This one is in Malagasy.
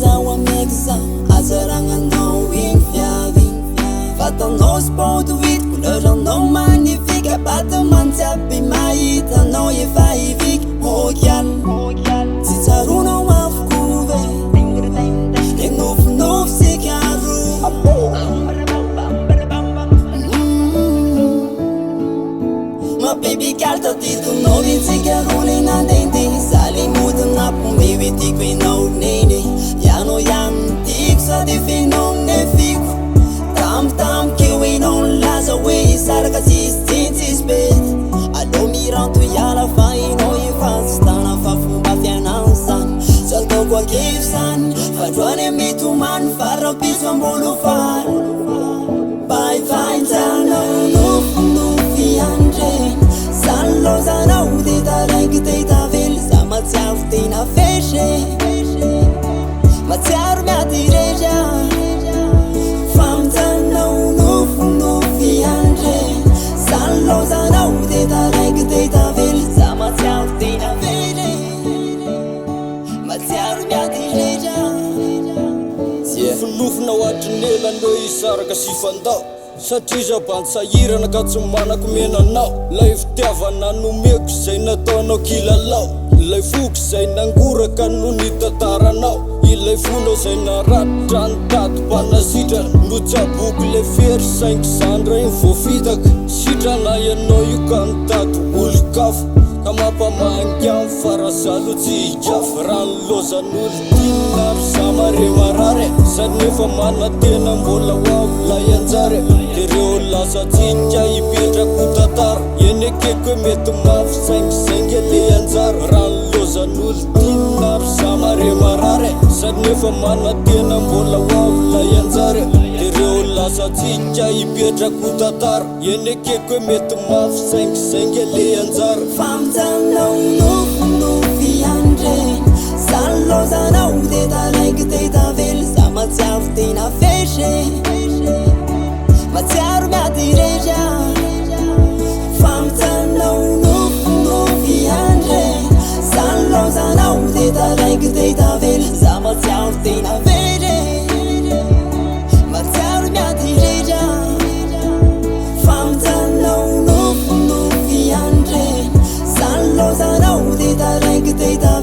sawa miekza azaranganao iny fiavy fatanao sport vit couleranao magnifique abata mantsiaby mahitanao efa hiviky mokial tsy tsaronao afokove le nofinofy sikaro ma baby kalta titonao vitsika role nandehandeha zaly modina pombevitiko enao neny ianao ihany tiko sady fenao nefiko tamtamikeo enao nilaza hoe isaraka tsisy tsintsisy bety alô miranto iala fa enao efa tsy tana fa fomba fianao zany tsy ataoko akefy zany fandroany mitomany farapiso ambolo fary baivainjanao nofinofy andreny zany lozanao de taraiky te tavely za matsiaro tena feshe matsiaro miatyreja famjanao nofinofy andreny zany lozanao de taraiky te tavely za matsiaro tena feshe matsiaro miatyreja nofinofina ohatrinelano isaraka sy fandao satria zabantsahirana ka tsy manako menanao lay fitiavana nomeko zay nataonao kilalao ilay foko zay nangoraka no nitataranao ilay fonao zay naratra nitady mpanazitra no tsaboky le fery 5 zandra iny voafitaka sitrana ianao io ka nitady olokafo ka mampamangy am farazalo tsy ikafo raha nilozan'olo tinaro za mare marare sady nefa manatena mbola hoavy lay anjare ireo lasatsika hipetrako tatara eny akeko hoe mety mafy saingisaingy le anjara raha nilozan'olo tinaro za mare marare sady nefa manatena mbola hoavy lay anjare ireo lasatsika hipetrako tatara eny akeko hoe mety mafy saingisaingy le anjara famjanao nofinofy andreny zany lozanao de taraiky te tavely za matsiaro tena feshe matsiaro miatyreja famjanao nofinofy andreny zany lozanao de taraiky te tavely za matsiaro tena feshe matsiaro miatyreja famjanao nofinofy andreny zany lozanao de taraiky te tavely